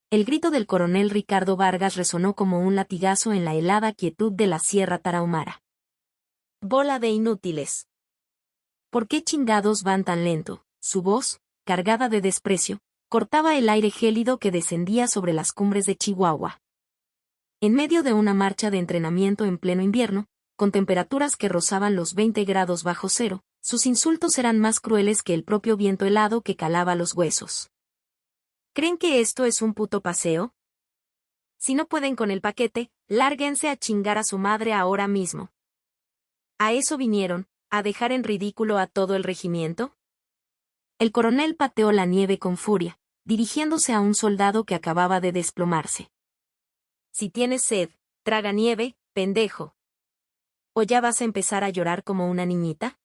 El grito del coronel Ricardo Vargas resonó como un latigazo en la helada quietud de la Sierra Tarahumara. Bola de inútiles. ¿Por qué chingados van tan lento? Su voz, cargada de desprecio, cortaba el aire gélido que descendía sobre las cumbres de Chihuahua. En medio de una marcha de entrenamiento en pleno invierno, con temperaturas que rozaban los 20 grados bajo cero, sus insultos eran más crueles que el propio viento helado que calaba los huesos. ¿Creen que esto es un puto paseo? Si no pueden con el paquete, lárguense a chingar a su madre ahora mismo. ¿A eso vinieron, a dejar en ridículo a todo el regimiento? El coronel pateó la nieve con furia, dirigiéndose a un soldado que acababa de desplomarse. Si tienes sed, traga nieve, pendejo. ¿O ya vas a empezar a llorar como una niñita?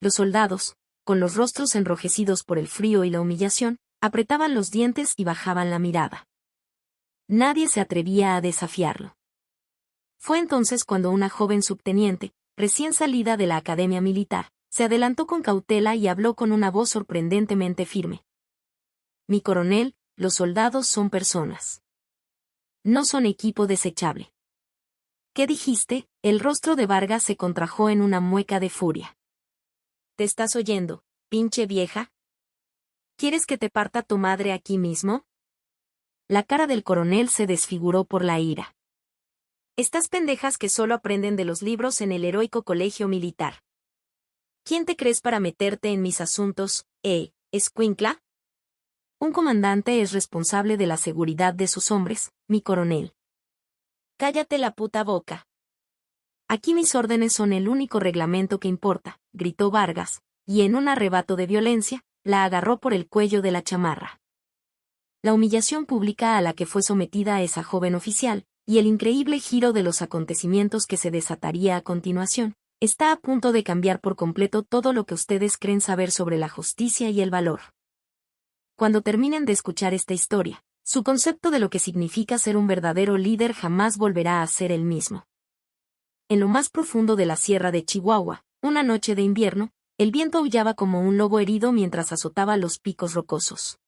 Los soldados, con los rostros enrojecidos por el frío y la humillación, apretaban los dientes y bajaban la mirada. Nadie se atrevía a desafiarlo. Fue entonces cuando una joven subteniente, recién salida de la academia militar, se adelantó con cautela y habló con una voz sorprendentemente firme. Mi coronel, los soldados son personas. No son equipo desechable. ¿Qué dijiste? El rostro de Vargas se contrajo en una mueca de furia. ¿Te estás oyendo, pinche vieja? ¿Quieres que te parta tu madre aquí mismo? La cara del coronel se desfiguró por la ira. Estas pendejas que solo aprenden de los libros en el heroico colegio militar. ¿Quién te crees para meterte en mis asuntos, escuincla? Un comandante es responsable de la seguridad de sus hombres, mi coronel. Cállate la puta boca. Aquí mis órdenes son el único reglamento que importa, gritó Vargas, y en un arrebato de violencia, la agarró por el cuello de la chamarra. La humillación pública a la que fue sometida esa joven oficial, y el increíble giro de los acontecimientos que se desataría a continuación, está a punto de cambiar por completo todo lo que ustedes creen saber sobre la justicia y el valor. Cuando terminen de escuchar esta historia, su concepto de lo que significa ser un verdadero líder jamás volverá a ser el mismo. En lo más profundo de la sierra de Chihuahua, una noche de invierno, el viento aullaba como un lobo herido mientras azotaba los picos rocosos.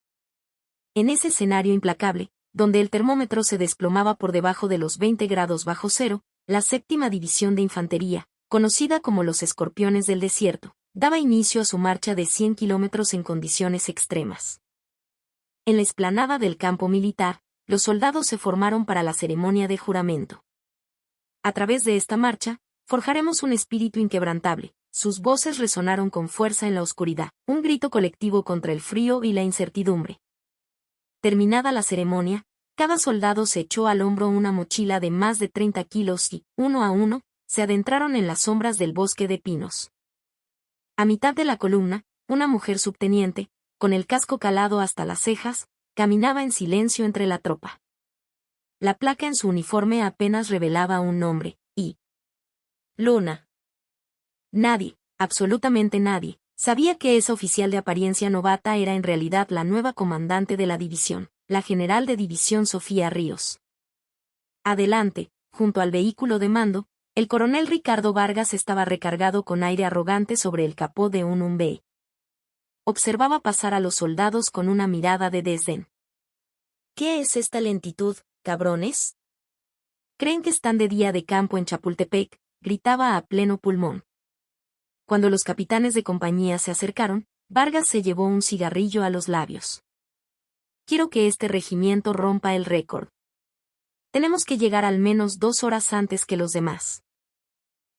En ese escenario implacable, donde el termómetro se desplomaba por debajo de los 20 grados bajo cero, la 7ª División de Infantería, conocida como los Escorpiones del Desierto, daba inicio a su marcha de 100 kilómetros en condiciones extremas. En la explanada del campo militar, los soldados se formaron para la ceremonia de juramento. A través de esta marcha, forjaremos un espíritu inquebrantable. Sus voces resonaron con fuerza en la oscuridad, un grito colectivo contra el frío y la incertidumbre. Terminada la ceremonia, cada soldado se echó al hombro una mochila de más de 30 kilos y, uno a uno, se adentraron en las sombras del bosque de pinos. A mitad de la columna, una mujer subteniente, con el casco calado hasta las cejas, caminaba en silencio entre la tropa. La placa en su uniforme apenas revelaba un nombre, y Luna. Nadie, absolutamente nadie, sabía que esa oficial de apariencia novata era en realidad la nueva comandante de la división, la general de división Sofía Ríos. Adelante, junto al vehículo de mando, el coronel Ricardo Vargas estaba recargado con aire arrogante sobre el capó de un Humvee. Observaba pasar a los soldados con una mirada de desdén. ¿Qué es esta lentitud, cabrones? ¿Creen que están de día de campo en Chapultepec?, gritaba a pleno pulmón. Cuando los capitanes de compañía se acercaron, Vargas se llevó un cigarrillo a los labios. Quiero que este regimiento rompa el récord. Tenemos que llegar al menos 2 horas antes que los demás.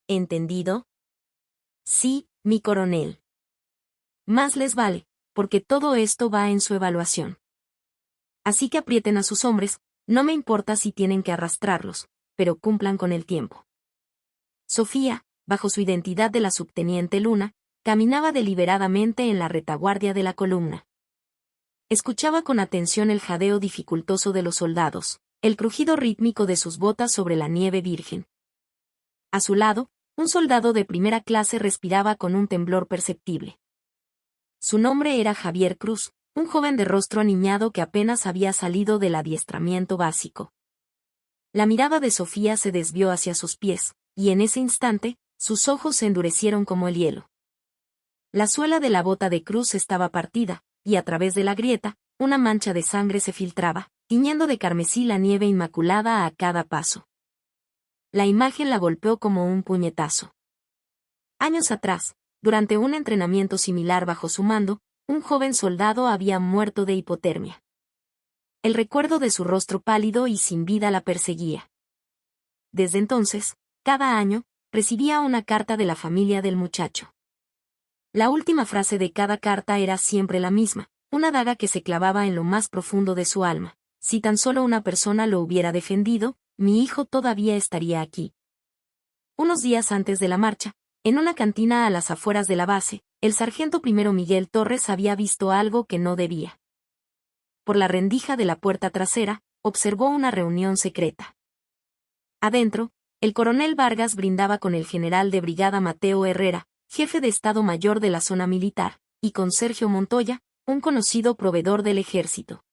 ¿Entendido? Sí, mi coronel. Más les vale, porque todo esto va en su evaluación. Así que aprieten a sus hombres, no me importa si tienen que arrastrarlos, pero cumplan con el tiempo. Sofía, bajo su identidad de la subteniente Luna, caminaba deliberadamente en la retaguardia de la columna. Escuchaba con atención el jadeo dificultoso de los soldados, el crujido rítmico de sus botas sobre la nieve virgen. A su lado, un soldado de primera clase respiraba con un temblor perceptible. Su nombre era Javier Cruz, un joven de rostro aniñado que apenas había salido del adiestramiento básico. La mirada de Sofía se desvió hacia sus pies, y en ese instante, sus ojos se endurecieron como el hielo. La suela de la bota de Cruz estaba partida, y a través de la grieta, una mancha de sangre se filtraba, tiñendo de carmesí la nieve inmaculada a cada paso. La imagen la golpeó como un puñetazo. Años atrás, durante un entrenamiento similar bajo su mando, un joven soldado había muerto de hipotermia. El recuerdo de su rostro pálido y sin vida la perseguía. Desde entonces, cada año, recibía una carta de la familia del muchacho. La última frase de cada carta era siempre la misma, una daga que se clavaba en lo más profundo de su alma. Si tan solo una persona lo hubiera defendido, mi hijo todavía estaría aquí. Unos días antes de la marcha, en una cantina a las afueras de la base, el sargento primero Miguel Torres había visto algo que no debía. Por la rendija de la puerta trasera, observó una reunión secreta. Adentro, el coronel Vargas brindaba con el general de brigada Mateo Herrera, jefe de Estado Mayor de la zona militar, y con Sergio Montoya, un conocido proveedor del ejército.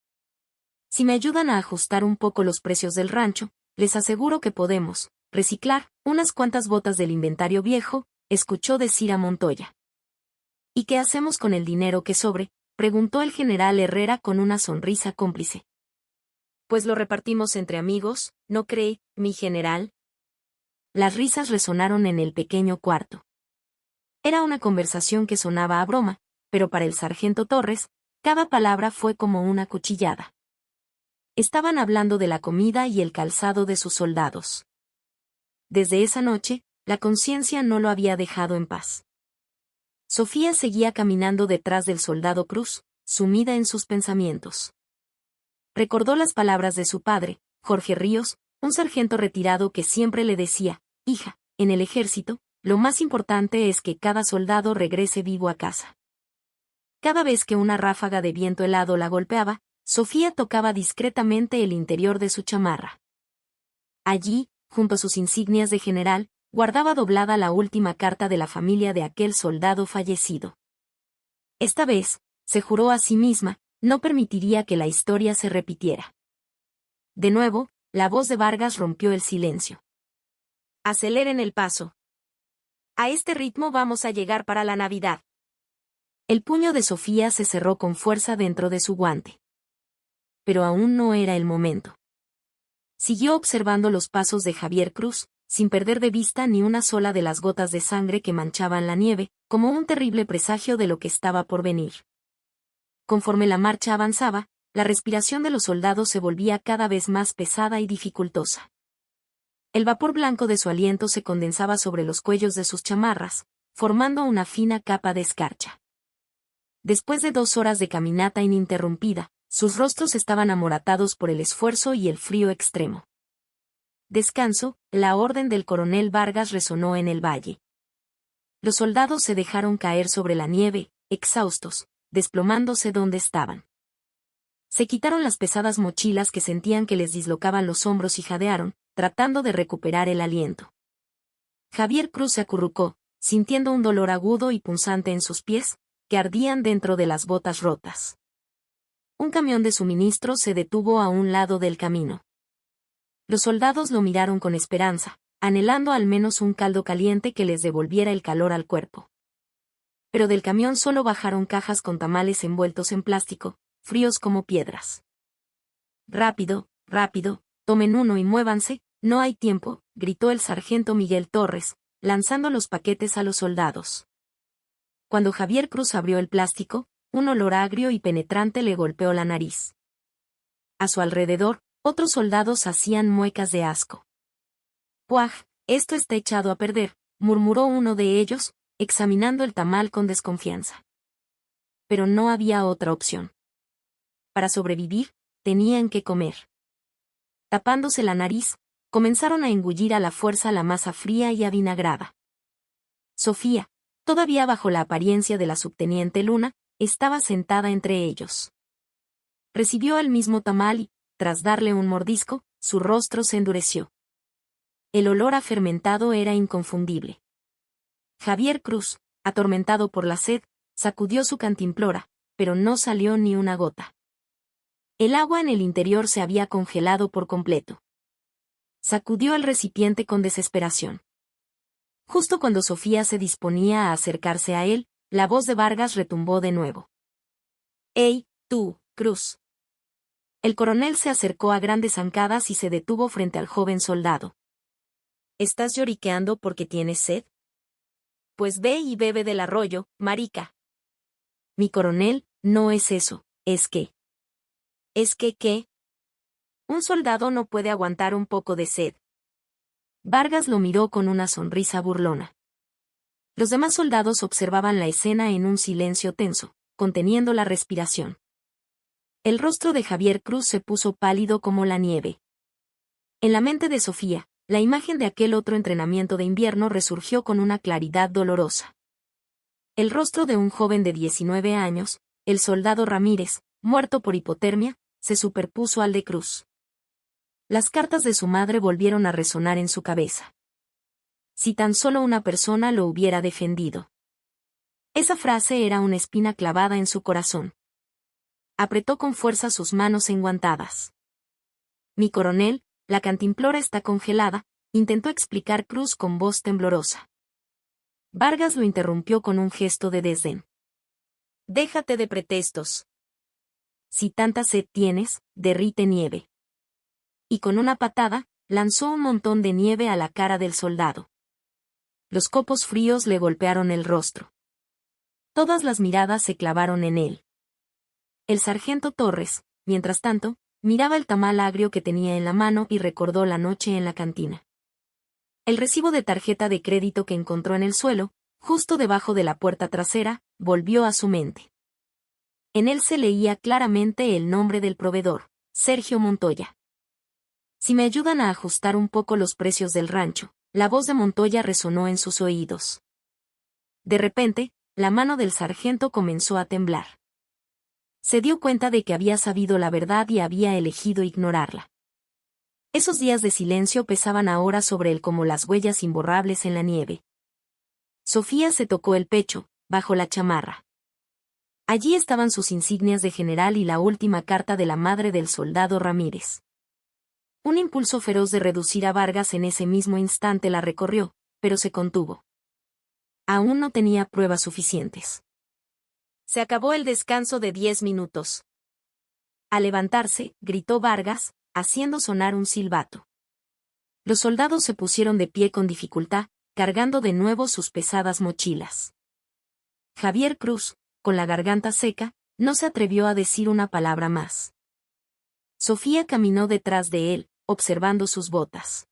Si me ayudan a ajustar un poco los precios del rancho, les aseguro que podemos reciclar unas cuantas botas del inventario viejo, escuchó decir a Montoya. ¿Y qué hacemos con el dinero que sobre?, preguntó el general Herrera con una sonrisa cómplice. Pues lo repartimos entre amigos, ¿no cree, mi general? Las risas resonaron en el pequeño cuarto. Era una conversación que sonaba a broma, pero para el sargento Torres, cada palabra fue como una cuchillada. Estaban hablando de la comida y el calzado de sus soldados. Desde esa noche, la conciencia no lo había dejado en paz. Sofía seguía caminando detrás del soldado Cruz, sumida en sus pensamientos. Recordó las palabras de su padre, Jorge Ríos, un sargento retirado que siempre le decía: hija, en el ejército, lo más importante es que cada soldado regrese vivo a casa. Cada vez que una ráfaga de viento helado la golpeaba, Sofía tocaba discretamente el interior de su chamarra. Allí, junto a sus insignias de general, guardaba doblada la última carta de la familia de aquel soldado fallecido. Esta vez, se juró a sí misma, no permitiría que la historia se repitiera. De nuevo, la voz de Vargas rompió el silencio. Aceleren el paso. A este ritmo vamos a llegar para la Navidad. El puño de Sofía se cerró con fuerza dentro de su guante. Pero aún no era el momento. Siguió observando los pasos de Javier Cruz, sin perder de vista ni una sola de las gotas de sangre que manchaban la nieve, como un terrible presagio de lo que estaba por venir. Conforme la marcha avanzaba, la respiración de los soldados se volvía cada vez más pesada y dificultosa. El vapor blanco de su aliento se condensaba sobre los cuellos de sus chamarras, formando una fina capa de escarcha. Después de 2 horas de caminata ininterrumpida, sus rostros estaban amoratados por el esfuerzo y el frío extremo. Descanso, la orden del coronel Vargas resonó en el valle. Los soldados se dejaron caer sobre la nieve, exhaustos, desplomándose donde estaban. Se quitaron las pesadas mochilas que sentían que les dislocaban los hombros y jadearon, tratando de recuperar el aliento. Javier Cruz se acurrucó, sintiendo un dolor agudo y punzante en sus pies, que ardían dentro de las botas rotas. Un camión de suministros se detuvo a un lado del camino. Los soldados lo miraron con esperanza, anhelando al menos un caldo caliente que les devolviera el calor al cuerpo. Pero del camión solo bajaron cajas con tamales envueltos en plástico, fríos como piedras. Rápido, rápido, tomen uno y muévanse, no hay tiempo, gritó el sargento Miguel Torres, lanzando los paquetes a los soldados. Cuando Javier Cruz abrió el plástico, un olor agrio y penetrante le golpeó la nariz. A su alrededor, otros soldados hacían muecas de asco. «¡Puaj! Esto está echado a perder», murmuró uno de ellos, examinando el tamal con desconfianza. Pero no había otra opción. Para sobrevivir, tenían que comer. Tapándose la nariz, comenzaron a engullir a la fuerza la masa fría y avinagrada. Sofía, todavía bajo la apariencia de la subteniente Luna, estaba sentada entre ellos. Recibió el mismo tamal y, tras darle un mordisco, su rostro se endureció. El olor a fermentado era inconfundible. Javier Cruz, atormentado por la sed, sacudió su cantimplora, pero no salió ni una gota. El agua en el interior se había congelado por completo. Sacudió el recipiente con desesperación. Justo cuando Sofía se disponía a acercarse a él, la voz de Vargas retumbó de nuevo. «¡Ey, tú, Cruz! El coronel se acercó a grandes zancadas y se detuvo frente al joven soldado. ¿Estás lloriqueando porque tienes sed? Pues ve y bebe del arroyo, marica. Mi coronel, no es eso, es que... ¿Es que qué? Un soldado no puede aguantar un poco de sed. Vargas lo miró con una sonrisa burlona. Los demás soldados observaban la escena en un silencio tenso, conteniendo la respiración. El rostro de Javier Cruz se puso pálido como la nieve. En la mente de Sofía, la imagen de aquel otro entrenamiento de invierno resurgió con una claridad dolorosa. El rostro de un joven de 19 años, el soldado Ramírez, muerto por hipotermia, se superpuso al de Cruz. Las cartas de su madre volvieron a resonar en su cabeza. Si tan solo una persona lo hubiera defendido. Esa frase era una espina clavada en su corazón. Apretó con fuerza sus manos enguantadas. Mi coronel, la cantimplora está congelada, intentó explicar Cruz con voz temblorosa. Vargas lo interrumpió con un gesto de desdén. Déjate de pretextos. Si tanta sed tienes, derrite nieve. Y con una patada, lanzó un montón de nieve a la cara del soldado. Los copos fríos le golpearon el rostro. Todas las miradas se clavaron en él. El sargento Torres, mientras tanto, miraba el tamal agrio que tenía en la mano y recordó la noche en la cantina. El recibo de tarjeta de crédito que encontró en el suelo, justo debajo de la puerta trasera, volvió a su mente. En él se leía claramente el nombre del proveedor, Sergio Montoya. Si me ayudan a ajustar un poco los precios del rancho, la voz de Montoya resonó en sus oídos. De repente, la mano del sargento comenzó a temblar. Se dio cuenta de que había sabido la verdad y había elegido ignorarla. Esos días de silencio pesaban ahora sobre él como las huellas imborrables en la nieve. Sofía se tocó el pecho, bajo la chamarra. Allí estaban sus insignias de general y la última carta de la madre del soldado Ramírez. Un impulso feroz de reducir a Vargas en ese mismo instante la recorrió, pero se contuvo. Aún no tenía pruebas suficientes. Se acabó el descanso de 10 minutos. Al levantarse, gritó Vargas, haciendo sonar un silbato. Los soldados se pusieron de pie con dificultad, cargando de nuevo sus pesadas mochilas. Javier Cruz, con la garganta seca, no se atrevió a decir una palabra más. Sofía caminó detrás de él, observando sus botas.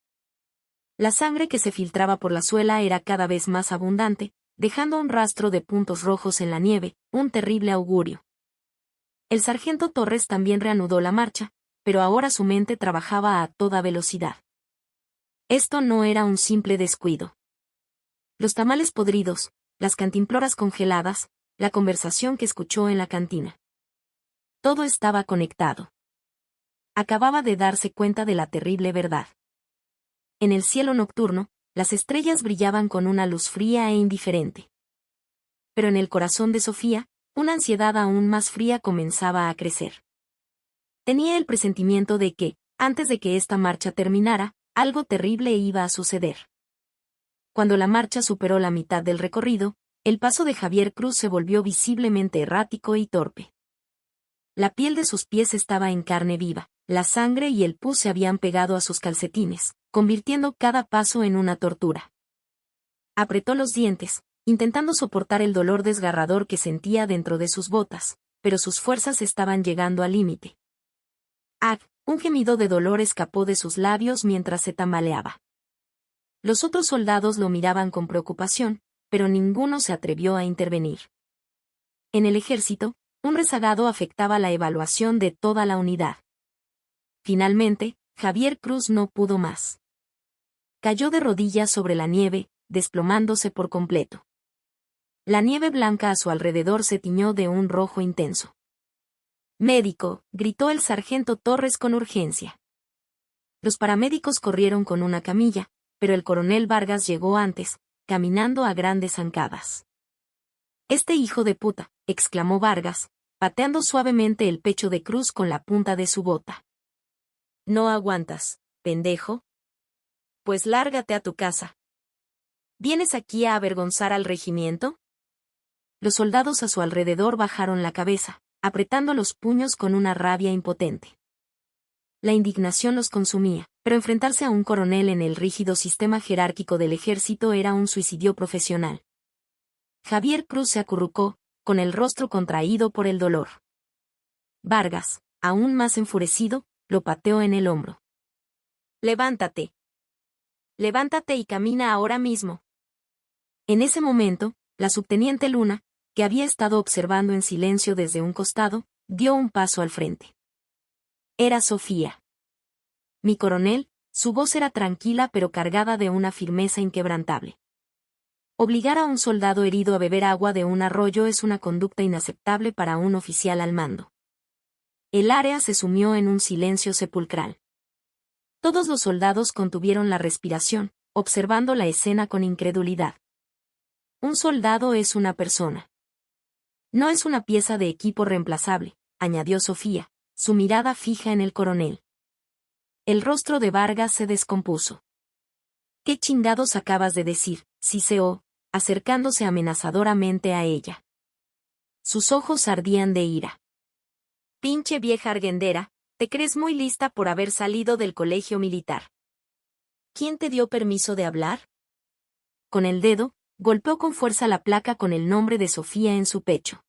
La sangre que se filtraba por la suela era cada vez más abundante, dejando un rastro de puntos rojos en la nieve, un terrible augurio. El sargento Torres también reanudó la marcha, pero ahora su mente trabajaba a toda velocidad. Esto no era un simple descuido. Los tamales podridos, las cantimploras congeladas, la conversación que escuchó en la cantina. Todo estaba conectado. Acababa de darse cuenta de la terrible verdad. En el cielo nocturno, las estrellas brillaban con una luz fría e indiferente. Pero en el corazón de Sofía, una ansiedad aún más fría comenzaba a crecer. Tenía el presentimiento de que, antes de que esta marcha terminara, algo terrible iba a suceder. Cuando la marcha superó la mitad del recorrido, el paso de Javier Cruz se volvió visiblemente errático y torpe. La piel de sus pies estaba en carne viva, la sangre y el pus se habían pegado a sus calcetines, convirtiendo cada paso en una tortura. Apretó los dientes, intentando soportar el dolor desgarrador que sentía dentro de sus botas, pero sus fuerzas estaban llegando al límite. ¡Ah! Un gemido de dolor escapó de sus labios mientras se tambaleaba. Los otros soldados lo miraban con preocupación, pero ninguno se atrevió a intervenir. En el ejército, un rezagado afectaba la evaluación de toda la unidad. Finalmente, Javier Cruz no pudo más. Cayó de rodillas sobre la nieve, desplomándose por completo. La nieve blanca a su alrededor se tiñó de un rojo intenso. «¡Médico!», gritó el sargento Torres con urgencia. Los paramédicos corrieron con una camilla, pero el coronel Vargas llegó antes, caminando a grandes zancadas. «Este hijo de puta», exclamó Vargas, pateando suavemente el pecho de Cruz con la punta de su bota. «¿No aguantas, pendejo? Pues lárgate a tu casa. ¿Vienes aquí a avergonzar al regimiento?». Los soldados a su alrededor bajaron la cabeza, apretando los puños con una rabia impotente. La indignación los consumía, pero enfrentarse a un coronel en el rígido sistema jerárquico del ejército era un suicidio profesional. Javier Cruz se acurrucó, con el rostro contraído por el dolor. Vargas, aún más enfurecido, lo pateó en el hombro. «Levántate. Levántate y camina ahora mismo». En ese momento, la subteniente Luna, que había estado observando en silencio desde un costado, dio un paso al frente. Era Sofía. «Mi coronel», su voz era tranquila pero cargada de una firmeza inquebrantable. Obligar a un soldado herido a beber agua de un arroyo es una conducta inaceptable para un oficial al mando. El área se sumió en un silencio sepulcral. Todos los soldados contuvieron la respiración, observando la escena con incredulidad. Un soldado es una persona. No es una pieza de equipo reemplazable, añadió Sofía, su mirada fija en el coronel. El rostro de Vargas se descompuso. «¿Qué chingados acabas de decir?», siseó, acercándose amenazadoramente a ella. Sus ojos ardían de ira. «Pinche vieja argüendera, te crees muy lista por haber salido del colegio militar. ¿Quién te dio permiso de hablar?». Con el dedo, golpeó con fuerza la placa con el nombre de Sofía en su pecho.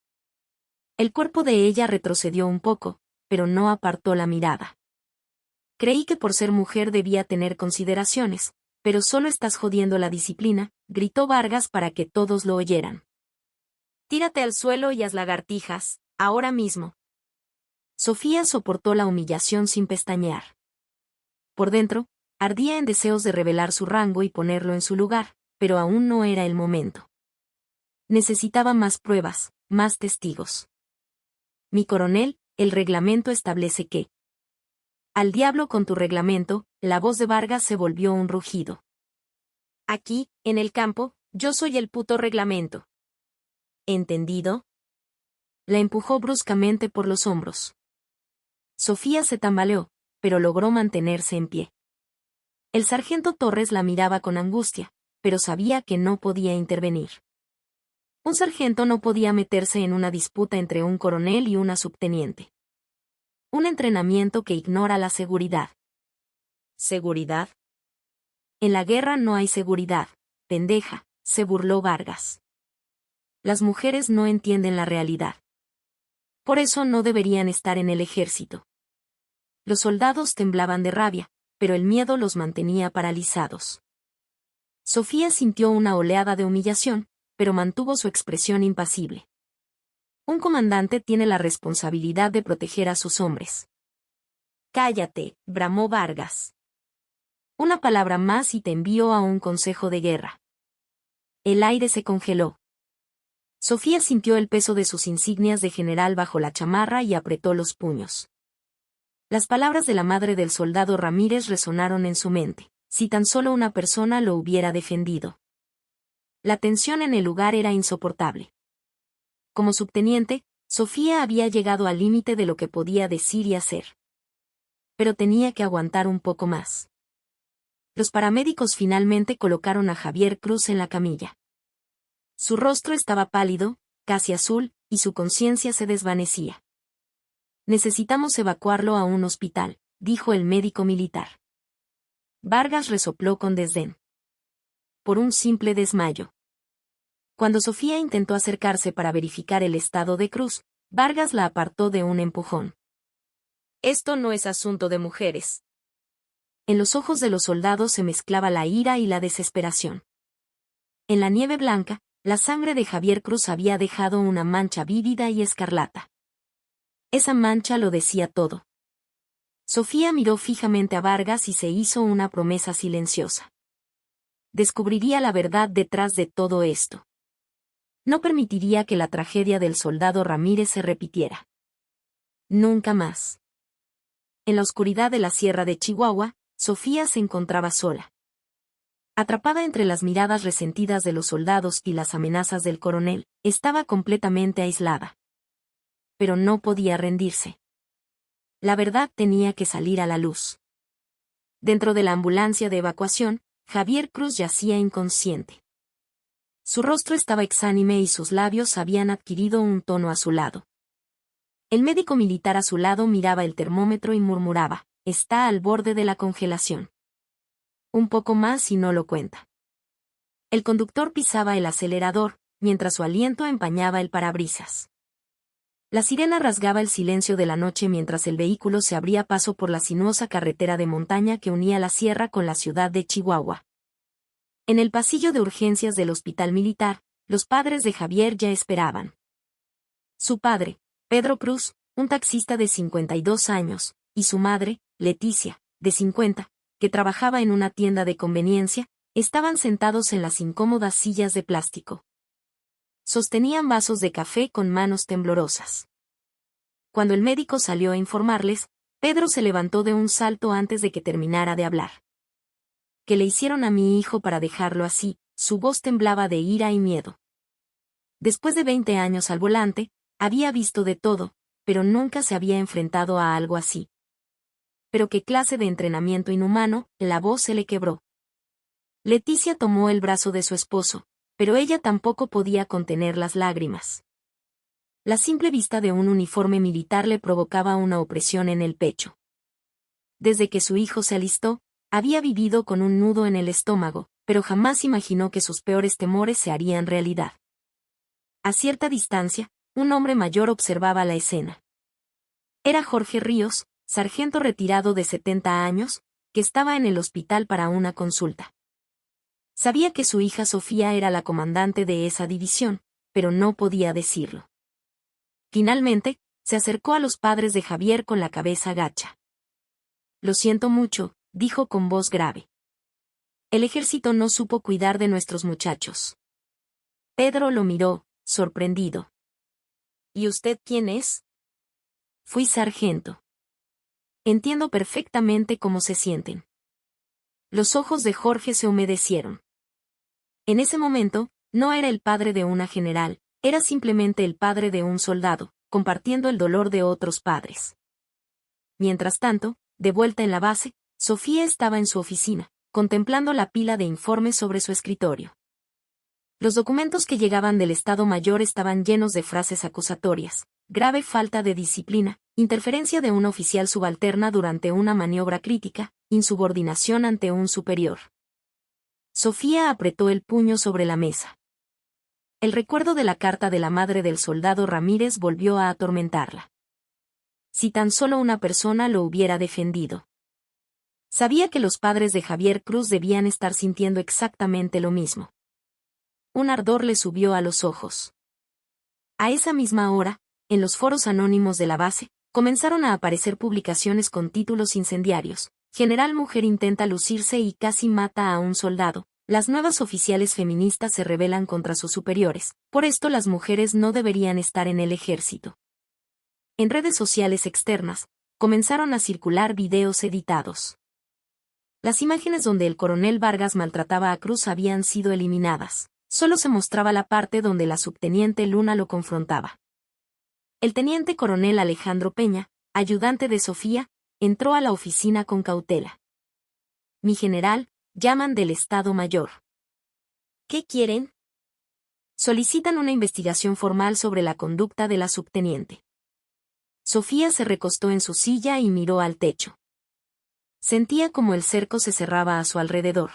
El cuerpo de ella retrocedió un poco, pero no apartó la mirada. «Creí que por ser mujer debía tener consideraciones, pero solo estás jodiendo la disciplina», gritó Vargas para que todos lo oyeran. «Tírate al suelo y haz lagartijas, ahora mismo». Sofía soportó la humillación sin pestañear. Por dentro, ardía en deseos de revelar su rango y ponerlo en su lugar, pero aún no era el momento. Necesitaba más pruebas, más testigos. «Mi coronel, el reglamento establece que». «Al diablo con tu reglamento», la voz de Vargas se volvió un rugido. «Aquí, en el campo, yo soy el puto reglamento». «¿Entendido?». La empujó bruscamente por los hombros. Sofía se tambaleó, pero logró mantenerse en pie. El sargento Torres la miraba con angustia, pero sabía que no podía intervenir. Un sargento no podía meterse en una disputa entre un coronel y una subteniente. Un entrenamiento que ignora la seguridad. ¿Seguridad? En la guerra no hay seguridad, pendeja, se burló Vargas. Las mujeres no entienden la realidad. Por eso no deberían estar en el ejército. Los soldados temblaban de rabia, pero el miedo los mantenía paralizados. Sofía sintió una oleada de humillación, pero mantuvo su expresión impasible. Un comandante tiene la responsabilidad de proteger a sus hombres. «Cállate», bramó Vargas. «Una palabra más y te envío a un consejo de guerra». El aire se congeló. Sofía sintió el peso de sus insignias de general bajo la chamarra y apretó los puños. Las palabras de la madre del soldado Ramírez resonaron en su mente. Si tan solo una persona lo hubiera defendido. La tensión en el lugar era insoportable. Como subteniente, Sofía había llegado al límite de lo que podía decir y hacer. Pero tenía que aguantar un poco más. Los paramédicos finalmente colocaron a Javier Cruz en la camilla. Su rostro estaba pálido, casi azul, y su conciencia se desvanecía. «Necesitamos evacuarlo a un hospital», dijo el médico militar. Vargas resopló con desdén. «Por un simple desmayo». Cuando Sofía intentó acercarse para verificar el estado de Cruz, Vargas la apartó de un empujón. «Esto no es asunto de mujeres». En los ojos de los soldados se mezclaba la ira y la desesperación. En la nieve blanca, la sangre de Javier Cruz había dejado una mancha vívida y escarlata. Esa mancha lo decía todo. Sofía miró fijamente a Vargas y se hizo una promesa silenciosa. Descubriría la verdad detrás de todo esto. No permitiría que la tragedia del soldado Ramírez se repitiera. Nunca más. En la oscuridad de la sierra de Chihuahua, Sofía se encontraba sola. Atrapada entre las miradas resentidas de los soldados y las amenazas del coronel, estaba completamente aislada. Pero no podía rendirse. La verdad tenía que salir a la luz. Dentro de la ambulancia de evacuación, Javier Cruz yacía inconsciente. Su rostro estaba exánime y sus labios habían adquirido un tono azulado. El médico militar a su lado miraba el termómetro y murmuraba: está al borde de la congelación. Un poco más y no lo cuenta. El conductor pisaba el acelerador, mientras su aliento empañaba el parabrisas. La sirena rasgaba el silencio de la noche mientras el vehículo se abría paso por la sinuosa carretera de montaña que unía la sierra con la ciudad de Chihuahua. En el pasillo de urgencias del hospital militar, los padres de Javier ya esperaban. Su padre, Pedro Cruz, un taxista de 52 años, y su madre, Leticia, de 50, que trabajaba en una tienda de conveniencia, estaban sentados en las incómodas sillas de plástico. Sostenían vasos de café con manos temblorosas. Cuando el médico salió a informarles, Pedro se levantó de un salto antes de que terminara de hablar. ¿Qué le hicieron a mi hijo para dejarlo así? Su voz temblaba de ira y miedo. Después de 20 años al volante, había visto de todo, pero nunca se había enfrentado a algo así. Pero qué clase de entrenamiento inhumano, la voz se le quebró. Leticia tomó el brazo de su esposo, pero ella tampoco podía contener las lágrimas. La simple vista de un uniforme militar le provocaba una opresión en el pecho. Desde que su hijo se alistó, había vivido con un nudo en el estómago, pero jamás imaginó que sus peores temores se harían realidad. A cierta distancia, un hombre mayor observaba la escena. Era Jorge Ríos, sargento retirado de 70 años, que estaba en el hospital para una consulta. Sabía que su hija Sofía era la comandante de esa división, pero no podía decirlo. Finalmente, se acercó a los padres de Javier con la cabeza gacha. Lo siento mucho, dijo con voz grave. El ejército no supo cuidar de nuestros muchachos. Pedro lo miró, sorprendido. ¿Y usted quién es? Fui sargento. Entiendo perfectamente cómo se sienten. Los ojos de Jorge se humedecieron. En ese momento, no era el padre de una general, era simplemente el padre de un soldado, compartiendo el dolor de otros padres. Mientras tanto, de vuelta en la base, Sofía estaba en su oficina, contemplando la pila de informes sobre su escritorio. Los documentos que llegaban del Estado Mayor estaban llenos de frases acusatorias: grave falta de disciplina, interferencia de una oficial subalterna durante una maniobra crítica, insubordinación ante un superior. Sofía apretó el puño sobre la mesa. El recuerdo de la carta de la madre del soldado Ramírez volvió a atormentarla. Si tan solo una persona lo hubiera defendido. Sabía que los padres de Javier Cruz debían estar sintiendo exactamente lo mismo. Un ardor le subió a los ojos. A esa misma hora, en los foros anónimos de la base, comenzaron a aparecer publicaciones con títulos incendiarios: General Mujer intenta lucirse y casi mata a un soldado. Las nuevas oficiales feministas se rebelan contra sus superiores, por esto las mujeres no deberían estar en el ejército. En redes sociales externas, comenzaron a circular videos editados. Las imágenes donde el coronel Vargas maltrataba a Cruz habían sido eliminadas. Solo se mostraba la parte donde la subteniente Luna lo confrontaba. El teniente coronel Alejandro Peña, ayudante de Sofía, entró a la oficina con cautela. Mi general, llaman del Estado Mayor. ¿Qué quieren? Solicitan una investigación formal sobre la conducta de la subteniente. Sofía se recostó en su silla y miró al techo. Sentía como el cerco se cerraba a su alrededor.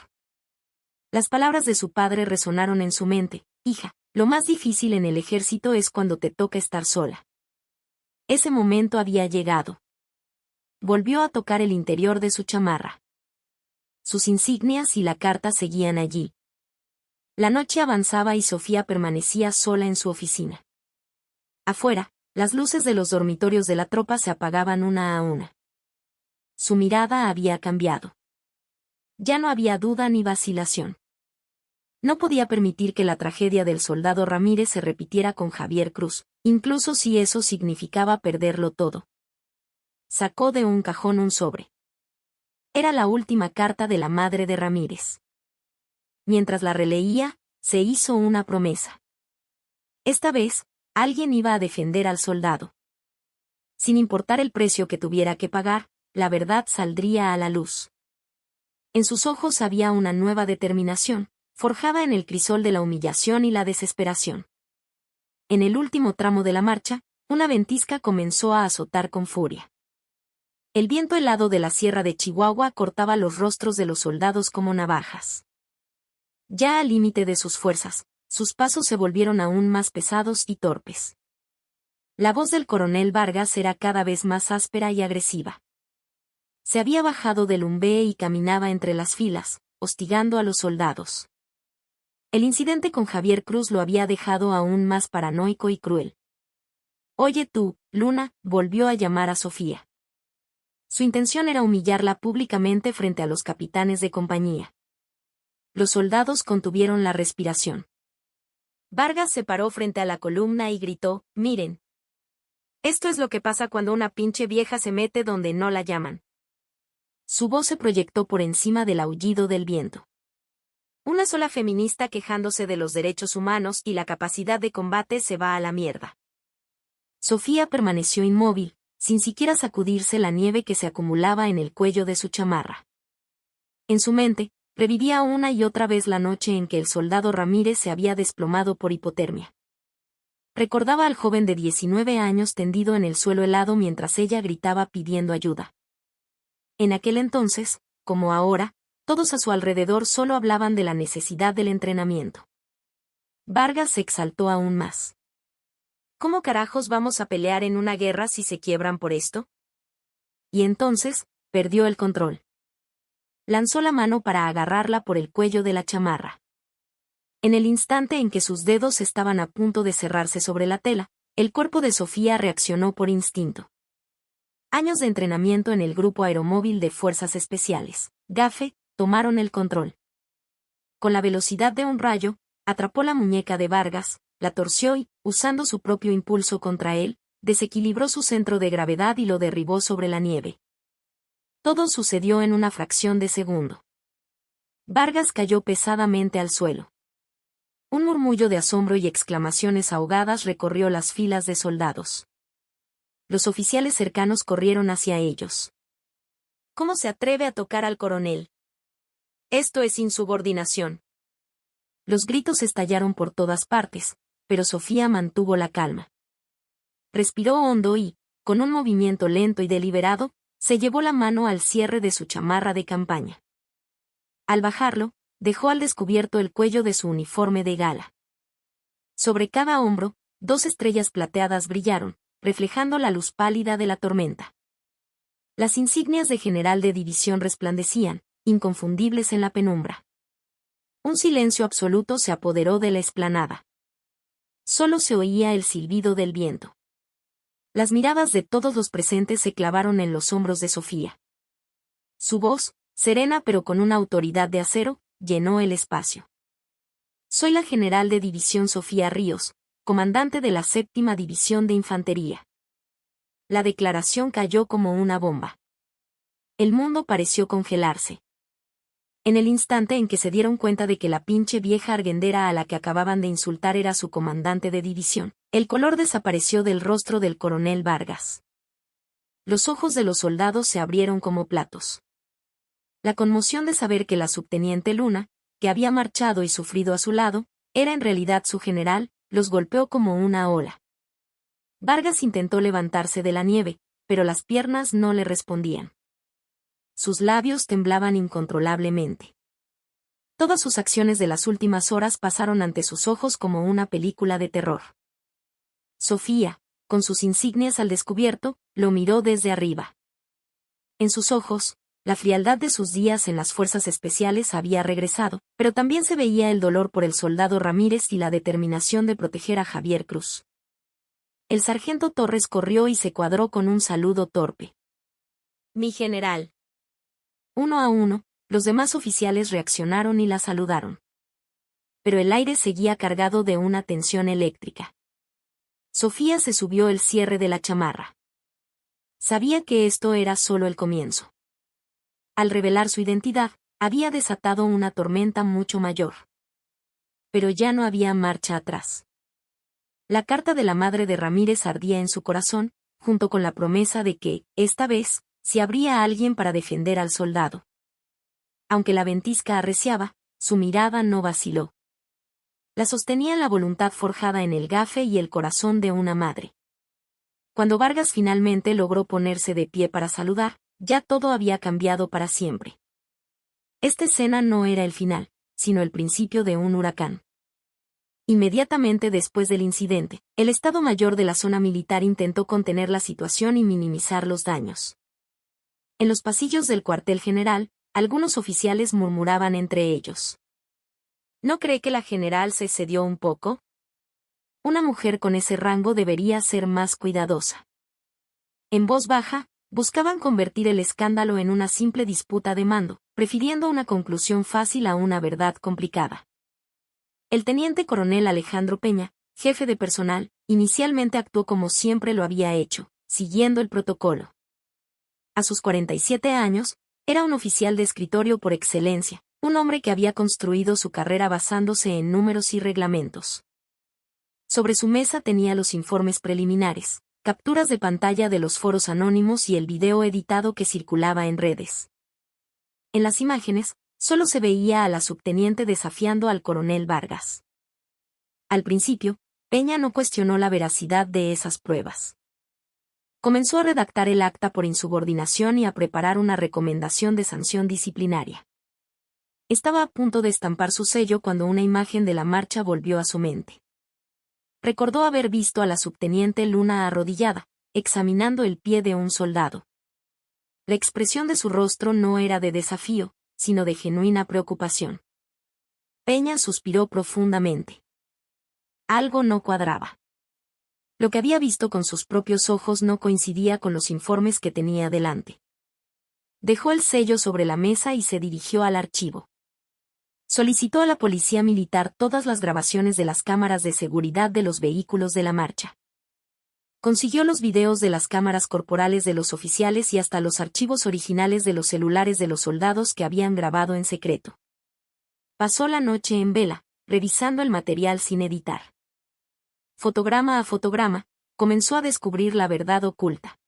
Las palabras de su padre resonaron en su mente: hija, lo más difícil en el ejército es cuando te toca estar sola. Ese momento había llegado. Volvió a tocar el interior de su chamarra. Sus insignias y la carta seguían allí. La noche avanzaba y Sofía permanecía sola en su oficina. Afuera, las luces de los dormitorios de la tropa se apagaban una a una. Su mirada había cambiado. Ya no había duda ni vacilación. No podía permitir que la tragedia del soldado Ramírez se repitiera con Javier Cruz, incluso si eso significaba perderlo todo. Sacó de un cajón un sobre. Era la última carta de la madre de Ramírez. Mientras la releía, se hizo una promesa. Esta vez, alguien iba a defender al soldado. Sin importar el precio que tuviera que pagar, la verdad saldría a la luz. En sus ojos había una nueva determinación, forjada en el crisol de la humillación y la desesperación. En el último tramo de la marcha, una ventisca comenzó a azotar con furia. El viento helado de la sierra de Chihuahua cortaba los rostros de los soldados como navajas. Ya al límite de sus fuerzas, sus pasos se volvieron aún más pesados y torpes. La voz del coronel Vargas era cada vez más áspera y agresiva. Se había bajado del Umbee y caminaba entre las filas, hostigando a los soldados. El incidente con Javier Cruz lo había dejado aún más paranoico y cruel. «Oye tú, Luna», volvió a llamar a Sofía. Su intención era humillarla públicamente frente a los capitanes de compañía. Los soldados contuvieron la respiración. Vargas se paró frente a la columna y gritó: «Miren. Esto es lo que pasa cuando una pinche vieja se mete donde no la llaman». Su voz se proyectó por encima del aullido del viento. Una sola feminista quejándose de los derechos humanos y la capacidad de combate se va a la mierda. Sofía permaneció inmóvil, sin siquiera sacudirse la nieve que se acumulaba en el cuello de su chamarra. En su mente, revivía una y otra vez la noche en que el soldado Ramírez se había desplomado por hipotermia. Recordaba al joven de 19 años tendido en el suelo helado mientras ella gritaba pidiendo ayuda. En aquel entonces, como ahora, todos a su alrededor solo hablaban de la necesidad del entrenamiento. Vargas se exaltó aún más. ¿Cómo carajos vamos a pelear en una guerra si se quiebran por esto? Y entonces, perdió el control. Lanzó la mano para agarrarla por el cuello de la chamarra. En el instante en que sus dedos estaban a punto de cerrarse sobre la tela, el cuerpo de Sofía reaccionó por instinto. Años de entrenamiento en el Grupo Aeromóvil de Fuerzas Especiales, GAFE, tomaron el control. Con la velocidad de un rayo, atrapó la muñeca de Vargas, la torció y, usando su propio impulso contra él, desequilibró su centro de gravedad y lo derribó sobre la nieve. Todo sucedió en una fracción de segundo. Vargas cayó pesadamente al suelo. Un murmullo de asombro y exclamaciones ahogadas recorrió las filas de soldados. Los oficiales cercanos corrieron hacia ellos. ¿Cómo se atreve a tocar al coronel? Esto es insubordinación. Los gritos estallaron por todas partes, pero Sofía mantuvo la calma. Respiró hondo y, con un movimiento lento y deliberado, se llevó la mano al cierre de su chamarra de campaña. Al bajarlo, dejó al descubierto el cuello de su uniforme de gala. Sobre cada hombro, 2 estrellas plateadas brillaron, reflejando la luz pálida de la tormenta. Las insignias de general de división resplandecían, inconfundibles en la penumbra. Un silencio absoluto se apoderó de la explanada. Solo se oía el silbido del viento. Las miradas de todos los presentes se clavaron en los hombros de Sofía. Su voz, serena pero con una autoridad de acero, llenó el espacio. Soy la general de división Sofía Ríos, comandante de la 7ª División de Infantería. La declaración cayó como una bomba. El mundo pareció congelarse. En el instante en que se dieron cuenta de que la pinche vieja argüendera a la que acababan de insultar era su comandante de división, el color desapareció del rostro del coronel Vargas. Los ojos de los soldados se abrieron como platos. La conmoción de saber que la subteniente Luna, que había marchado y sufrido a su lado, era en realidad su general, los golpeó como una ola. Vargas intentó levantarse de la nieve, pero las piernas no le respondían. Sus labios temblaban incontrolablemente. Todas sus acciones de las últimas horas pasaron ante sus ojos como una película de terror. Sofía, con sus insignias al descubierto, lo miró desde arriba. En sus ojos, la frialdad de sus días en las fuerzas especiales había regresado, pero también se veía el dolor por el soldado Ramírez y la determinación de proteger a Javier Cruz. El sargento Torres corrió y se cuadró con un saludo torpe. «Mi general». Uno a uno, los demás oficiales reaccionaron y la saludaron. Pero el aire seguía cargado de una tensión eléctrica. Sofía se subió el cierre de la chamarra. Sabía que esto era solo el comienzo. Al revelar su identidad, había desatado una tormenta mucho mayor. Pero ya no había marcha atrás. La carta de la madre de Ramírez ardía en su corazón, junto con la promesa de que, esta vez, si habría alguien para defender al soldado. Aunque la ventisca arreciaba, su mirada no vaciló. La sostenía la voluntad forjada en el GAFE y el corazón de una madre. Cuando Vargas finalmente logró ponerse de pie para saludar, ya todo había cambiado para siempre. Esta escena no era el final, sino el principio de un huracán. Inmediatamente después del incidente, el Estado Mayor de la zona militar intentó contener la situación y minimizar los daños. En los pasillos del cuartel general, algunos oficiales murmuraban entre ellos. ¿No cree que la general se excedió un poco? Una mujer con ese rango debería ser más cuidadosa. En voz baja, buscaban convertir el escándalo en una simple disputa de mando, prefiriendo una conclusión fácil a una verdad complicada. El teniente coronel Alejandro Peña, jefe de personal, inicialmente actuó como siempre lo había hecho, siguiendo el protocolo. A sus 47 años, era un oficial de escritorio por excelencia, un hombre que había construido su carrera basándose en números y reglamentos. Sobre su mesa tenía los informes preliminares, capturas de pantalla de los foros anónimos y el video editado que circulaba en redes. En las imágenes, solo se veía a la subteniente desafiando al coronel Vargas. Al principio, Peña no cuestionó la veracidad de esas pruebas. Comenzó a redactar el acta por insubordinación y a preparar una recomendación de sanción disciplinaria. Estaba a punto de estampar su sello cuando una imagen de la marcha volvió a su mente. Recordó haber visto a la subteniente Luna arrodillada, examinando el pie de un soldado. La expresión de su rostro no era de desafío, sino de genuina preocupación. Peña suspiró profundamente. Algo no cuadraba. Lo que había visto con sus propios ojos no coincidía con los informes que tenía delante. Dejó el sello sobre la mesa y se dirigió al archivo. Solicitó a la policía militar todas las grabaciones de las cámaras de seguridad de los vehículos de la marcha. Consiguió los videos de las cámaras corporales de los oficiales y hasta los archivos originales de los celulares de los soldados que habían grabado en secreto. Pasó la noche en vela, revisando el material sin editar. Fotograma a fotograma, comenzó a descubrir la verdad oculta.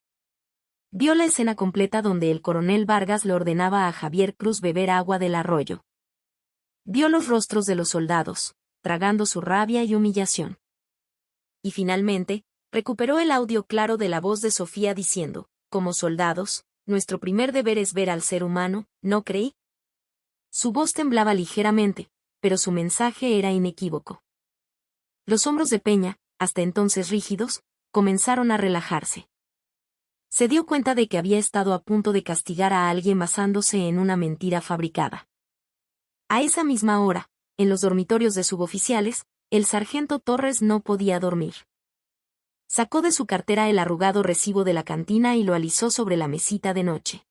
Vio la escena completa donde el coronel Vargas le ordenaba a Javier Cruz beber agua del arroyo. Vio los rostros de los soldados, tragando su rabia y humillación. Y finalmente, recuperó el audio claro de la voz de Sofía diciendo, como soldados, nuestro primer deber es ver al ser humano, ¿no creí? Su voz temblaba ligeramente, pero su mensaje era inequívoco. Los hombros de Peña, hasta entonces rígidos, comenzaron a relajarse. Se dio cuenta de que había estado a punto de castigar a alguien basándose en una mentira fabricada. A esa misma hora, en los dormitorios de suboficiales, el sargento Torres no podía dormir. Sacó de su cartera el arrugado recibo de la cantina y lo alisó sobre la mesita de noche.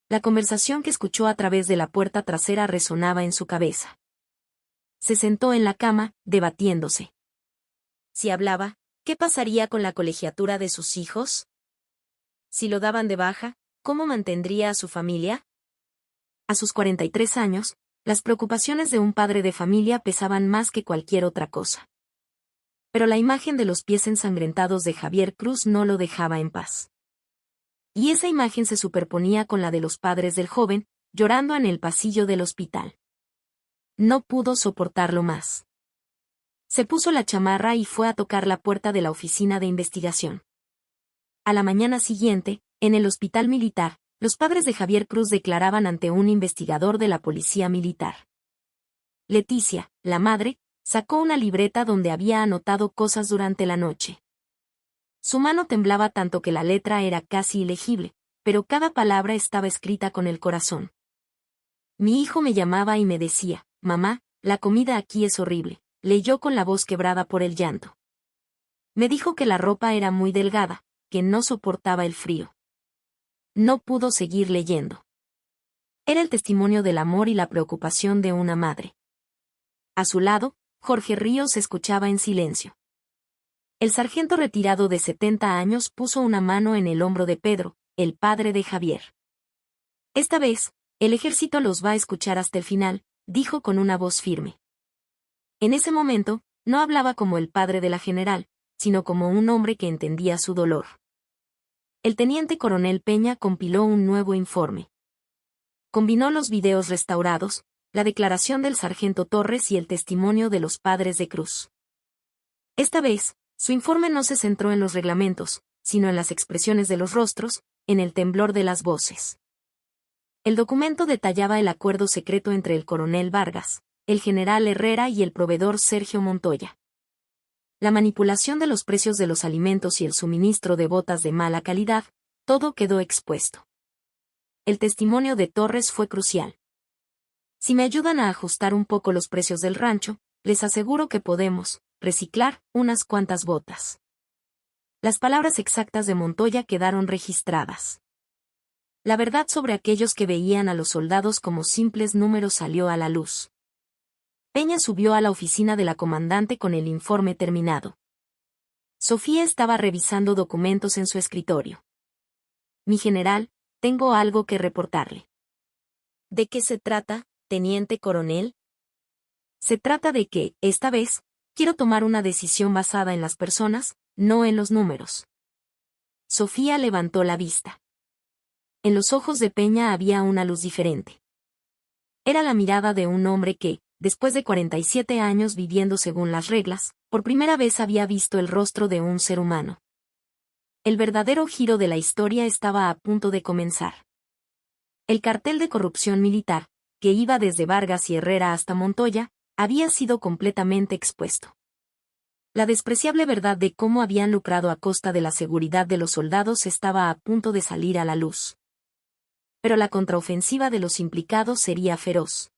La conversación que escuchó a través de la puerta trasera resonaba en su cabeza. Se sentó en la cama, debatiéndose. Si hablaba, ¿qué pasaría con la colegiatura de sus hijos? Si lo daban de baja, ¿cómo mantendría a su familia? A sus 43 años, las preocupaciones de un padre de familia pesaban más que cualquier otra cosa. Pero la imagen de los pies ensangrentados de Javier Cruz no lo dejaba en paz. Y esa imagen se superponía con la de los padres del joven, llorando en el pasillo del hospital. No pudo soportarlo más. Se puso la chamarra y fue a tocar la puerta de la oficina de investigación. A la mañana siguiente, en el hospital militar, los padres de Javier Cruz declaraban ante un investigador de la policía militar. Leticia, la madre, sacó una libreta donde había anotado cosas durante la noche. Su mano temblaba tanto que la letra era casi ilegible, pero cada palabra estaba escrita con el corazón. Mi hijo me llamaba y me decía, mamá, la comida aquí es horrible, leyó con la voz quebrada por el llanto. Me dijo que la ropa era muy delgada, que no soportaba el frío. No pudo seguir leyendo. Era el testimonio del amor y la preocupación de una madre. A su lado, Jorge Ríos escuchaba en silencio. El sargento retirado de 70 años puso una mano en el hombro de Pedro, el padre de Javier. Esta vez, el ejército los va a escuchar hasta el final, dijo con una voz firme. En ese momento, no hablaba como el padre de la general, sino como un hombre que entendía su dolor. El teniente coronel Peña compiló un nuevo informe. Combinó los videos restaurados, la declaración del sargento Torres y el testimonio de los padres de Cruz. Esta vez, su informe no se centró en los reglamentos, sino en las expresiones de los rostros, en el temblor de las voces. El documento detallaba el acuerdo secreto entre el coronel Vargas, el general Herrera y el proveedor Sergio Montoya. La manipulación de los precios de los alimentos y el suministro de botas de mala calidad, todo quedó expuesto. El testimonio de Torres fue crucial. Si me ayudan a ajustar un poco los precios del rancho, les aseguro que podemos reciclar unas cuantas botas. Las palabras exactas de Montoya quedaron registradas. La verdad sobre aquellos que veían a los soldados como simples números salió a la luz. Peña subió a la oficina de la comandante con el informe terminado. Sofía estaba revisando documentos en su escritorio. Mi general, tengo algo que reportarle. ¿De qué se trata, teniente coronel? Se trata de que, esta vez, quiero tomar una decisión basada en las personas, no en los números. Sofía levantó la vista. En los ojos de Peña había una luz diferente. Era la mirada de un hombre que, después de 47 años viviendo según las reglas, por primera vez había visto el rostro de un ser humano. El verdadero giro de la historia estaba a punto de comenzar. El cartel de corrupción militar, que iba desde Vargas y Herrera hasta Montoya, había sido completamente expuesto. La despreciable verdad de cómo habían lucrado a costa de la seguridad de los soldados estaba a punto de salir a la luz. Pero la contraofensiva de los implicados sería feroz.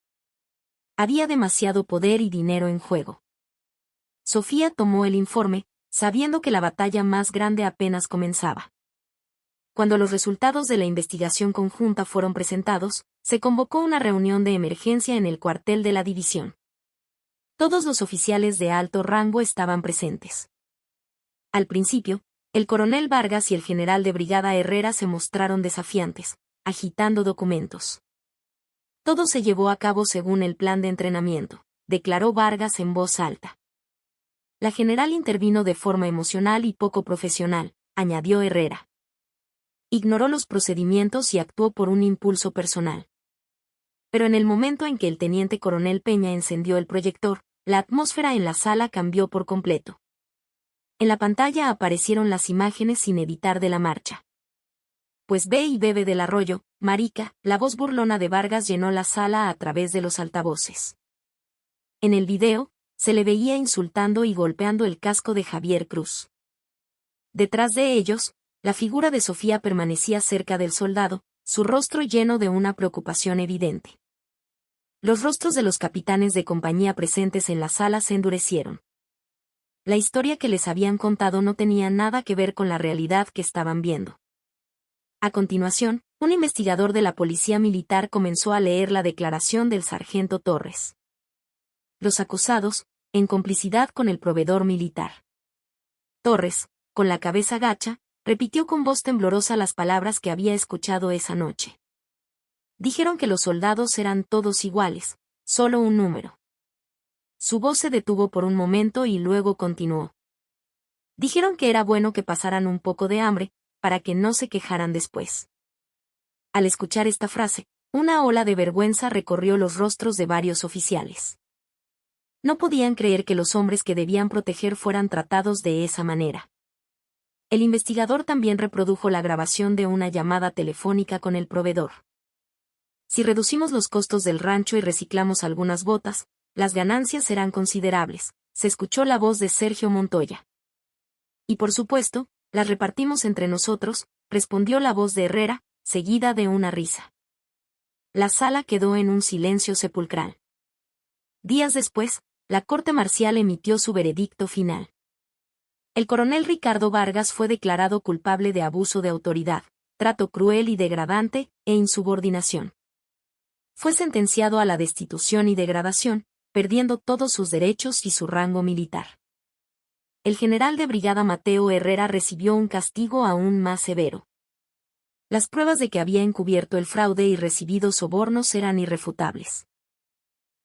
Había demasiado poder y dinero en juego. Sofía tomó el informe, sabiendo que la batalla más grande apenas comenzaba. Cuando los resultados de la investigación conjunta fueron presentados, se convocó una reunión de emergencia en el cuartel de la división. Todos los oficiales de alto rango estaban presentes. Al principio, el coronel Vargas y el general de brigada Herrera se mostraron desafiantes, agitando documentos. Todo se llevó a cabo según el plan de entrenamiento, declaró Vargas en voz alta. La general intervino de forma emocional y poco profesional, añadió Herrera. Ignoró los procedimientos y actuó por un impulso personal. Pero en el momento en que el teniente coronel Peña encendió el proyector, la atmósfera en la sala cambió por completo. En la pantalla aparecieron las imágenes sin editar de la marcha. Pues ve y bebe del arroyo, marica, la voz burlona de Vargas llenó la sala a través de los altavoces. En el video, se le veía insultando y golpeando el casco de Javier Cruz. Detrás de ellos, la figura de Sofía permanecía cerca del soldado, su rostro lleno de una preocupación evidente. Los rostros de los capitanes de compañía presentes en la sala se endurecieron. La historia que les habían contado no tenía nada que ver con la realidad que estaban viendo. A continuación, un investigador de la policía militar comenzó a leer la declaración del sargento Torres. Los acusados, en complicidad con el proveedor militar. Torres, con la cabeza gacha, repitió con voz temblorosa las palabras que había escuchado esa noche. Dijeron que los soldados eran todos iguales, solo un número. Su voz se detuvo por un momento y luego continuó. Dijeron que era bueno que pasaran un poco de hambre, para que no se quejaran después. Al escuchar esta frase, una ola de vergüenza recorrió los rostros de varios oficiales. No podían creer que los hombres que debían proteger fueran tratados de esa manera. El investigador también reprodujo la grabación de una llamada telefónica con el proveedor. Si reducimos los costos del rancho y reciclamos algunas botas, las ganancias serán considerables, se escuchó la voz de Sergio Montoya. Y por supuesto, las repartimos entre nosotros, respondió la voz de Herrera, seguida de una risa. La sala quedó en un silencio sepulcral. Días después, la corte marcial emitió su veredicto final. El coronel Ricardo Vargas fue declarado culpable de abuso de autoridad, trato cruel y degradante, e insubordinación. Fue sentenciado a la destitución y degradación, perdiendo todos sus derechos y su rango militar. El general de brigada Mateo Herrera recibió un castigo aún más severo. Las pruebas de que había encubierto el fraude y recibido sobornos eran irrefutables.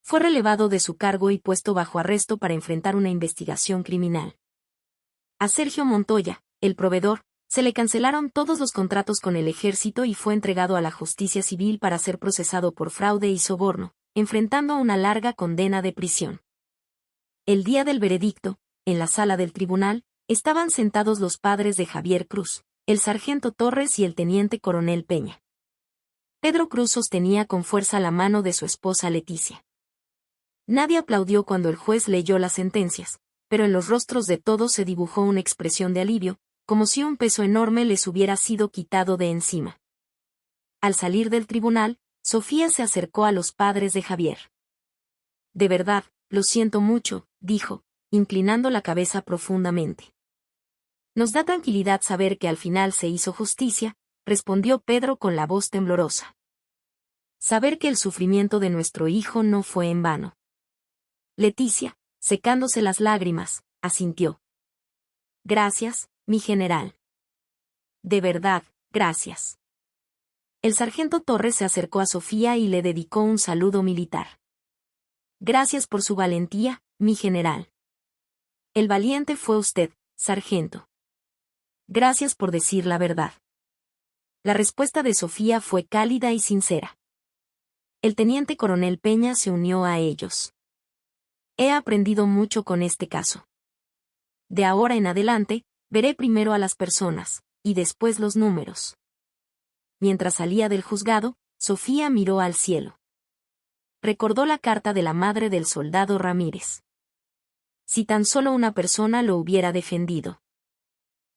Fue relevado de su cargo y puesto bajo arresto para enfrentar una investigación criminal. A Sergio Montoya, el proveedor, se le cancelaron todos los contratos con el ejército y fue entregado a la justicia civil para ser procesado por fraude y soborno, enfrentando una larga condena de prisión. El día del veredicto, en la sala del tribunal, Estaban sentados los padres de Javier Cruz, el sargento Torres y el teniente coronel Peña. Pedro Cruz sostenía con fuerza la mano de su esposa Leticia. Nadie aplaudió cuando el juez leyó las sentencias, pero en los rostros de todos se dibujó una expresión de alivio, como si un peso enorme les hubiera sido quitado de encima. Al salir del tribunal, Sofía se acercó a los padres de Javier. De verdad, lo siento mucho, dijo, inclinando la cabeza profundamente. Nos da tranquilidad saber que al final se hizo justicia, respondió Pedro con la voz temblorosa. Saber que el sufrimiento de nuestro hijo no fue en vano. Leticia, secándose las lágrimas, asintió. Gracias, mi general. De verdad, gracias. El sargento Torres se acercó a Sofía y le dedicó un saludo militar. Gracias por su valentía, mi general. El valiente fue usted, sargento. Gracias por decir la verdad. La respuesta de Sofía fue cálida y sincera. El teniente coronel Peña se unió a ellos. He aprendido mucho con este caso. De ahora en adelante, veré primero a las personas, y después los números. Mientras salía del juzgado, Sofía miró al cielo. Recordó la carta de la madre del soldado Ramírez. Si tan solo una persona lo hubiera defendido.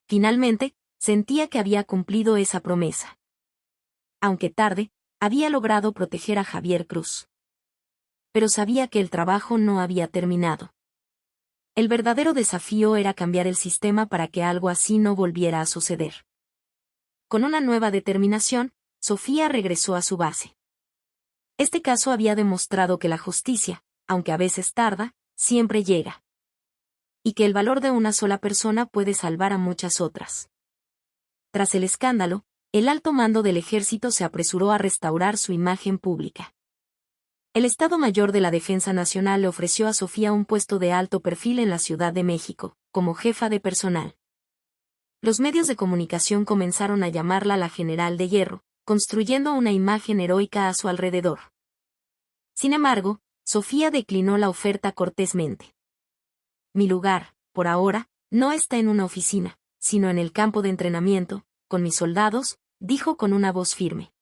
Finalmente, sentía que había cumplido esa promesa. Aunque tarde, había logrado proteger a Javier Cruz. Pero sabía que el trabajo no había terminado. El verdadero desafío era cambiar el sistema para que algo así no volviera a suceder. Con una nueva determinación, Sofía regresó a su base. Este caso había demostrado que la justicia, aunque a veces tarda, siempre llega. Y que el valor de una sola persona puede salvar a muchas otras. Tras el escándalo, el alto mando del ejército se apresuró a restaurar su imagen pública. El Estado Mayor de la Defensa Nacional le ofreció a Sofía un puesto de alto perfil en la Ciudad de México, como jefa de personal. Los medios de comunicación comenzaron a llamarla la General de Hierro, construyendo una imagen heroica a su alrededor. Sin embargo, Sofía declinó la oferta cortésmente. Mi lugar, por ahora, no está en una oficina, sino en el campo de entrenamiento, con mis soldados, dijo con una voz firme.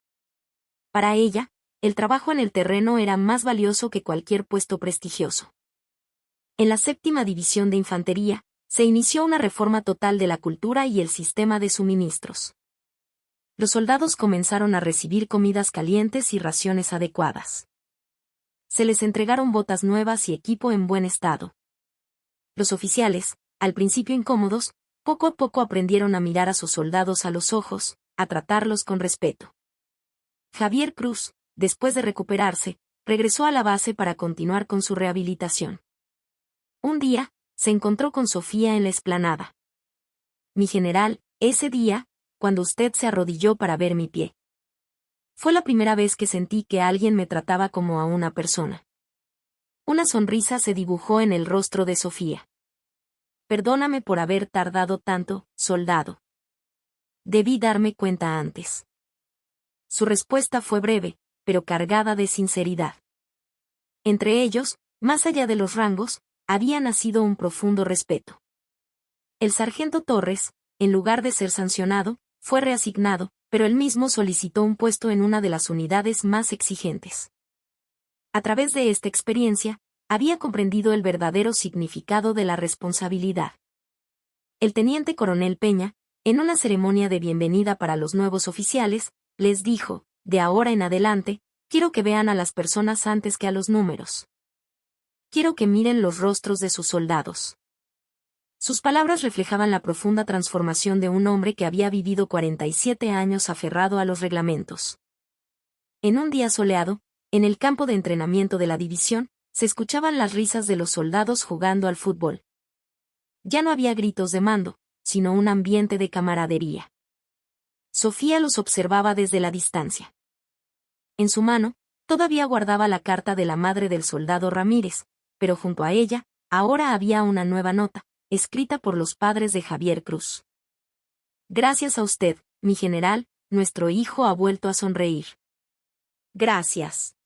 Para ella, el trabajo en el terreno era más valioso que cualquier puesto prestigioso. En la 7ª División de Infantería, se inició una reforma total de la cultura y el sistema de suministros. Los soldados comenzaron a recibir comidas calientes y raciones adecuadas. Se les entregaron botas nuevas y equipo en buen estado. Los oficiales, al principio incómodos, poco a poco aprendieron a mirar a sus soldados a los ojos, a tratarlos con respeto. Javier Cruz, después de recuperarse, regresó a la base para continuar con su rehabilitación. Un día, se encontró con Sofía en la explanada. Mi general, ese día, cuando usted se arrodilló para ver mi pie. Fue la primera vez que sentí que alguien me trataba como a una persona. Una sonrisa se dibujó en el rostro de Sofía. Perdóname por haber tardado tanto, soldado. Debí darme cuenta antes. Su respuesta fue breve, pero cargada de sinceridad. Entre ellos, más allá de los rangos, había nacido un profundo respeto. El sargento Torres, en lugar de ser sancionado, fue reasignado, pero él mismo solicitó un puesto en una de las unidades más exigentes. A través de esta experiencia, había comprendido el verdadero significado de la responsabilidad. El teniente coronel Peña, en una ceremonia de bienvenida para los nuevos oficiales, les dijo, de ahora en adelante, quiero que vean a las personas antes que a los números. Quiero que miren los rostros de sus soldados. Sus palabras reflejaban la profunda transformación de un hombre que había vivido 47 años aferrado a los reglamentos. En un día soleado, en el campo de entrenamiento de la división, se escuchaban las risas de los soldados jugando al fútbol. Ya no había gritos de mando, sino un ambiente de camaradería. Sofía los observaba desde la distancia. En su mano, todavía guardaba la carta de la madre del soldado Ramírez, pero junto a ella, ahora había una nueva nota, escrita por los padres de Javier Cruz. Gracias a usted, mi general, nuestro hijo ha vuelto a sonreír. Gracias.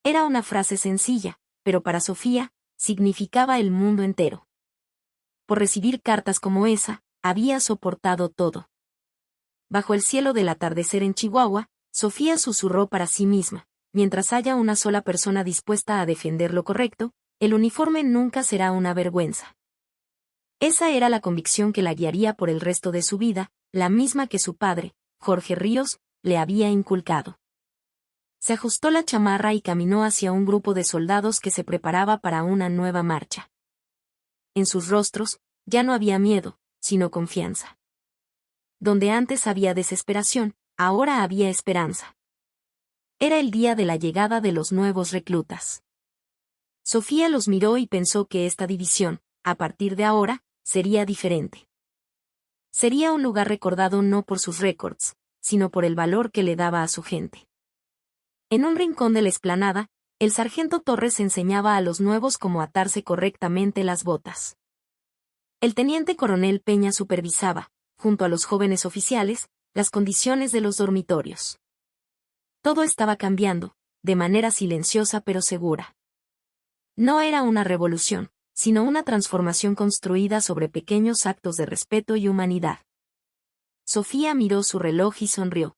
Era una frase sencilla, pero para Sofía, significaba el mundo entero. por recibir cartas como esa, había soportado todo. Bajo el cielo del atardecer en Chihuahua, Sofía susurró para sí misma: mientras haya una sola persona dispuesta a defender lo correcto, el uniforme nunca será una vergüenza. Esa era la convicción que la guiaría por el resto de su vida, la misma que su padre, Jorge Ríos, le había inculcado. Se ajustó la chamarra y caminó hacia un grupo de soldados que se preparaba para una nueva marcha. En sus rostros, ya no había miedo, sino confianza. Donde antes había desesperación, ahora había esperanza. Era el día de la llegada de los nuevos reclutas. Sofía los miró y pensó que esta división, a partir de ahora, sería diferente. Sería un lugar recordado no por sus récords, sino por el valor que le daba a su gente. En un rincón de la explanada, el sargento Torres enseñaba a los nuevos cómo atarse correctamente las botas. El teniente coronel Peña supervisaba, junto a los jóvenes oficiales, las condiciones de los dormitorios. Todo estaba cambiando, de manera silenciosa pero segura. No era una revolución, sino una transformación construida sobre pequeños actos de respeto y humanidad. Sofía miró su reloj y sonrió.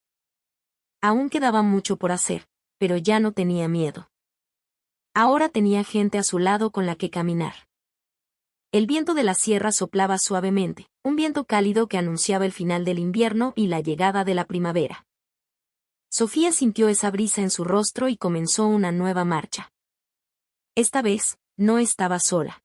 Aún quedaba mucho por hacer, pero ya no tenía miedo. Ahora tenía gente a su lado con la que caminar. El viento de la sierra soplaba suavemente, un viento cálido que anunciaba el final del invierno y la llegada de la primavera. Sofía sintió esa brisa en su rostro y comenzó una nueva marcha. Esta vez, no estaba sola.